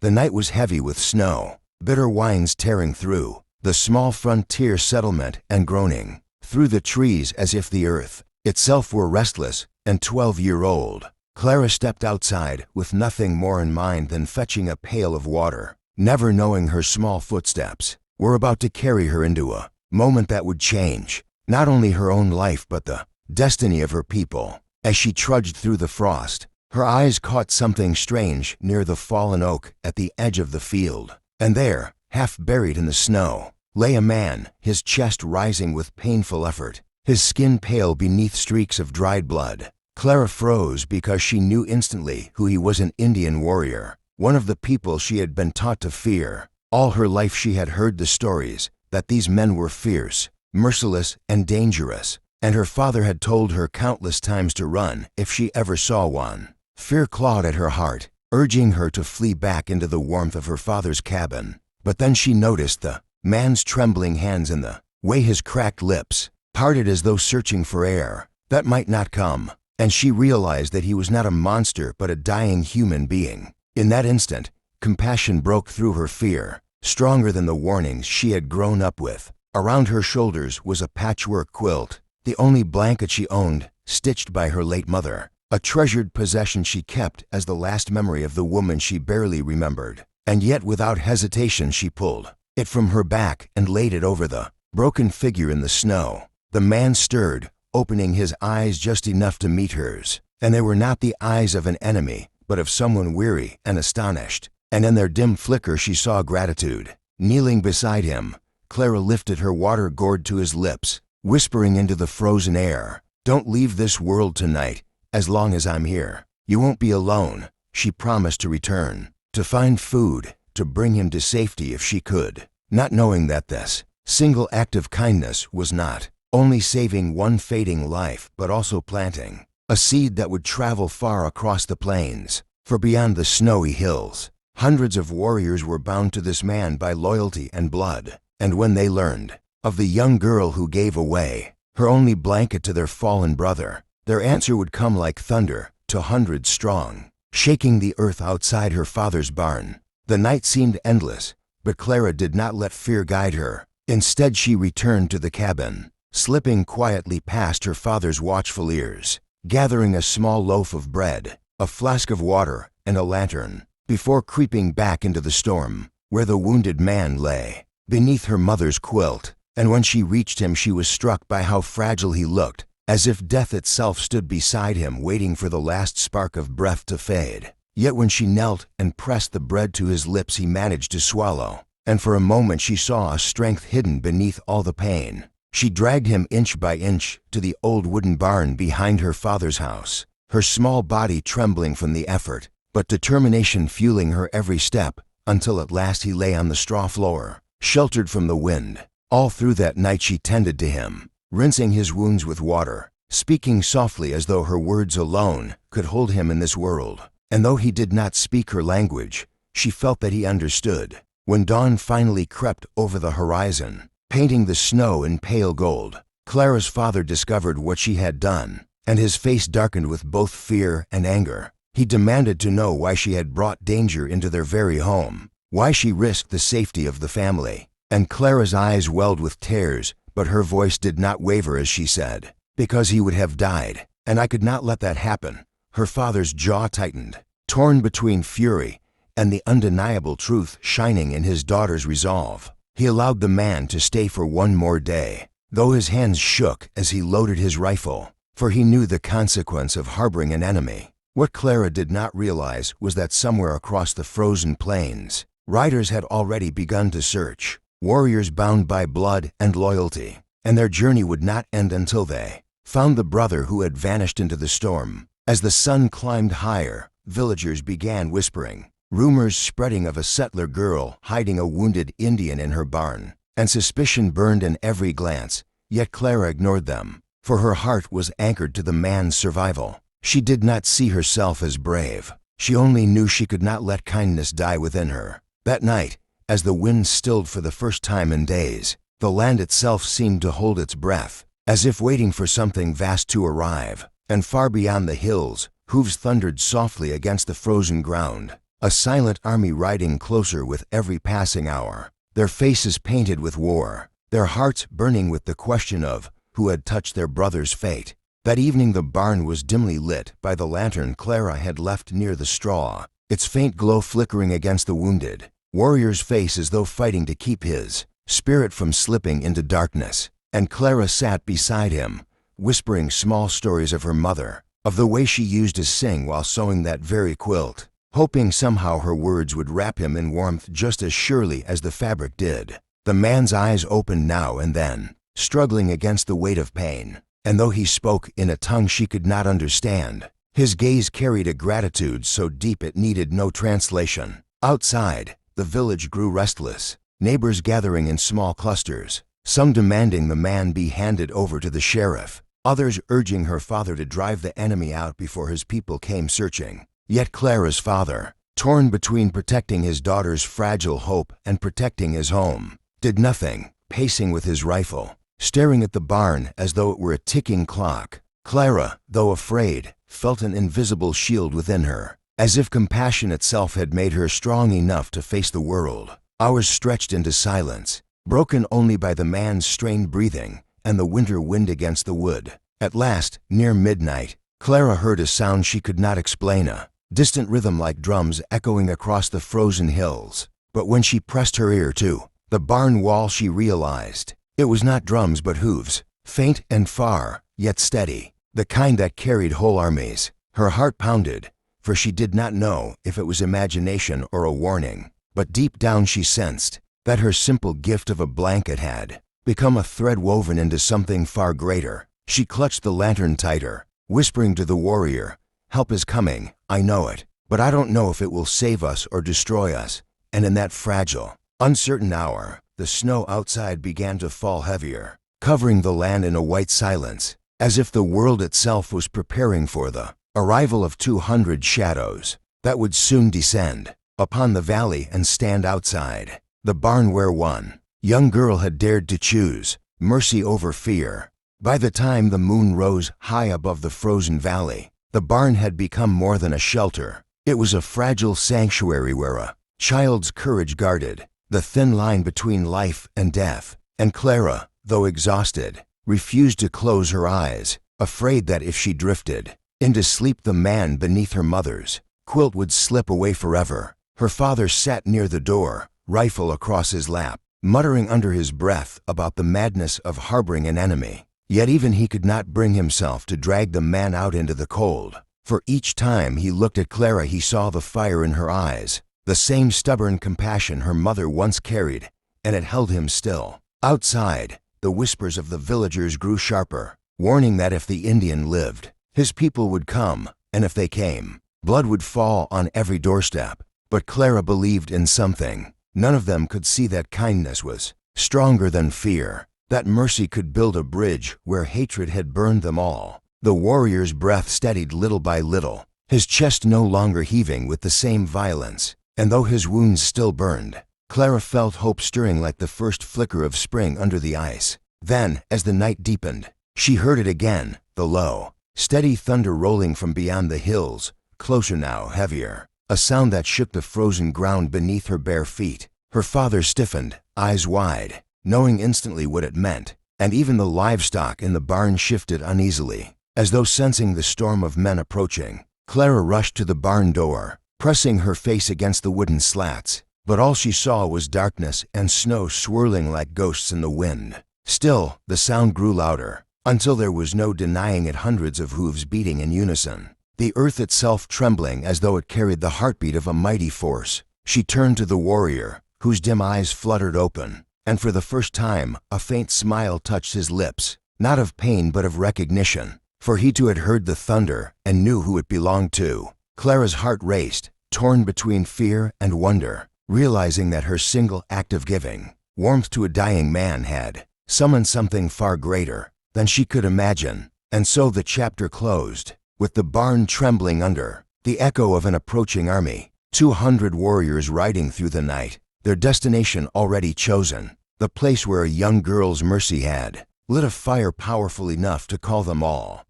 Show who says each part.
Speaker 1: The night was heavy with snow, bitter winds tearing through the small frontier settlement and groaning through the trees as if the earth itself were restless and 12-year-old. Clara stepped outside with nothing more in mind than fetching a pail of water, never knowing her small footsteps were about to carry her into a moment that would change not only her own life but the destiny of her people. As she trudged through the frost, her eyes caught something strange near the fallen oak at the edge of the field, and there, half buried in the snow, lay a man, his chest rising with painful effort, his skin pale beneath streaks of dried blood. Clara froze because she knew instantly who he was, an Indian warrior, one of the people she had been taught to fear. All her life she had heard the stories that these men were fierce, merciless, and dangerous, and her father had told her countless times to run if she ever saw one. Fear clawed at her heart, urging her to flee back into the warmth of her father's cabin. But then she noticed the man's trembling hands and the way his cracked lips parted as though searching for air that might not come, and she realized that he was not a monster but a dying human being. In that instant, compassion broke through her fear, stronger than the warnings she had grown up with. Around her shoulders was a patchwork quilt, the only blanket she owned, stitched by her late mother, a treasured possession she kept as the last memory of the woman she barely remembered. And yet without hesitation she pulled it from her back and laid it over the broken figure in the snow. The man stirred, opening his eyes just enough to meet hers, and they were not the eyes of an enemy, but of someone weary and astonished, and in their dim flicker she saw gratitude. Kneeling beside him, Clara lifted her water gourd to his lips, whispering into the frozen air, "Don't leave this world tonight. As long as I'm here, you won't be alone." She promised to return, to find food, to bring him to safety if she could, not knowing that this single act of kindness was not only saving one fading life but also planting a seed that would travel far across the plains. For beyond the snowy hills, hundreds of warriors were bound to this man by loyalty and blood, and when they learned of the young girl who gave away her only blanket to their fallen brother, their answer would come like thunder to hundreds strong, shaking the earth outside her father's barn. The night seemed endless, but Clara did not let fear guide her. Instead, she returned to the cabin, slipping quietly past her father's watchful ears, gathering a small loaf of bread, a flask of water, and a lantern, before creeping back into the storm, where the wounded man lay, beneath her mother's quilt. And when she reached him, she was struck by how fragile he looked, as if death itself stood beside him waiting for the last spark of breath to fade. Yet when she knelt and pressed the bread to his lips, he managed to swallow, and for a moment she saw a strength hidden beneath all the pain. She dragged him inch by inch to the old wooden barn behind her father's house, her small body trembling from the effort, but determination fueling her every step, until at last he lay on the straw floor, sheltered from the wind. All through that night she tended to him, rinsing his wounds with water, speaking softly as though her words alone could hold him in this world. And though he did not speak her language, she felt that he understood. When dawn finally crept over the horizon, painting the snow in pale gold, Clara's father discovered what she had done, and his face darkened with both fear and anger. He demanded to know why she had brought danger into their very home, why she risked the safety of the family. And Clara's eyes welled with tears, but her voice did not waver as she said, "Because he would have died, and I could not let that happen." Her father's jaw tightened, torn between fury and the undeniable truth shining in his daughter's resolve. He allowed the man to stay for one more day, though his hands shook as he loaded his rifle, for he knew the consequence of harboring an enemy. What Clara did not realize was that somewhere across the frozen plains, riders had already begun to search, warriors bound by blood and loyalty, and their journey would not end until they found the brother who had vanished into the storm. As the sun climbed higher, villagers began whispering, rumors spreading of a settler girl hiding a wounded Indian in her barn, and suspicion burned in every glance. Yet Clara ignored them, for her heart was anchored to the man's survival. She did not see herself as brave. She only knew she could not let kindness die within her. That night, as the wind stilled for the first time in days, the land itself seemed to hold its breath, as if waiting for something vast to arrive. And far beyond the hills, hooves thundered softly against the frozen ground. a silent army riding closer with every passing hour, their faces painted with war, their hearts burning with the question of who had touched their brother's fate. That evening the barn was dimly lit by the lantern Clara had left near the straw, its faint glow flickering against the wounded warrior's face as though fighting to keep his spirit from slipping into darkness. And Clara sat beside him, whispering small stories of her mother, of the way she used to sing while sewing that very quilt, hoping somehow her words would wrap him in warmth just as surely as the fabric did. The man's eyes opened now and then, struggling against the weight of pain, and though he spoke in a tongue she could not understand, his gaze carried a gratitude so deep it needed no translation. Outside, the village grew restless, neighbors gathering in small clusters, some demanding the man be handed over to the sheriff, others urging her father to drive the enemy out before his people came searching. Yet Clara's father, torn between protecting his daughter's fragile hope and protecting his home, did nothing, pacing with his rifle, staring at the barn as though it were a ticking clock. Clara, though afraid, felt an invisible shield within her, as if compassion itself had made her strong enough to face the world. Hours stretched into silence, broken only by the man's strained breathing and the winter wind against the wood. At last, near midnight, Clara heard a sound she could not explain, a distant rhythm like drums echoing across the frozen hills. But when she pressed her ear to the barn wall, she realized it was not drums but hooves, faint and far, yet steady, the kind that carried whole armies. Her heart pounded, for she did not know if it was imagination or a warning, but deep down she sensed that her simple gift of a blanket had become a thread woven into something far greater. She clutched the lantern tighter, whispering to the warrior, "Help is coming, I know it, but I don't know if it will save us or destroy us." And in that fragile, uncertain hour, the snow outside began to fall heavier, covering the land in a white silence, as if the world itself was preparing for the arrival of 200 shadows that would soon descend upon the valley and stand outside the barn where one young girl had dared to choose mercy over fear. By the time the moon rose high above the frozen valley, the barn had become more than a shelter. It was a fragile sanctuary where a child's courage guarded the thin line between life and death. And Clara, though exhausted, refused to close her eyes, afraid that if she drifted into sleep the man beneath her mother's quilt would slip away forever. Her father sat near the door, rifle across his lap, muttering under his breath about the madness of harboring an enemy. Yet even he could not bring himself to drag the man out into the cold, for each time he looked at Clara he saw the fire in her eyes, the same stubborn compassion her mother once carried, and it held him still. Outside, the whispers of the villagers grew sharper, warning that if the Indian lived, his people would come, and if they came, blood would fall on every doorstep. But Clara believed in something. None of them could see that kindness was stronger than fear, that mercy could build a bridge where hatred had burned them all. The warrior's breath steadied little by little, his chest no longer heaving with the same violence, and though his wounds still burned, Clara felt hope stirring like the first flicker of spring under the ice. Then, as the night deepened, she heard it again, the low, steady thunder rolling from beyond the hills, closer now, heavier, a sound that shook the frozen ground beneath her bare feet. Her father stiffened, eyes wide, knowing instantly what it meant, and even the livestock in the barn shifted uneasily, as though sensing the storm of men approaching. Clara rushed to the barn door, pressing her face against the wooden slats, but all she saw was darkness and snow swirling like ghosts in the wind. Still, the sound grew louder, until there was no denying it, hundreds of hooves beating in unison, the earth itself trembling as though it carried the heartbeat of a mighty force. She turned to the warrior, whose dim eyes fluttered open, and for the first time a faint smile touched his lips, not of pain but of recognition, for he too had heard the thunder and knew who it belonged to. Clara's heart raced, torn between fear and wonder, realizing that her single act of giving warmth to a dying man had summoned something far greater than she could imagine. And so the chapter closed, with the barn trembling under the echo of an approaching army, 200 warriors riding through the night, their destination already chosen, the place where a young girl's mercy had lit a fire powerful enough to call them all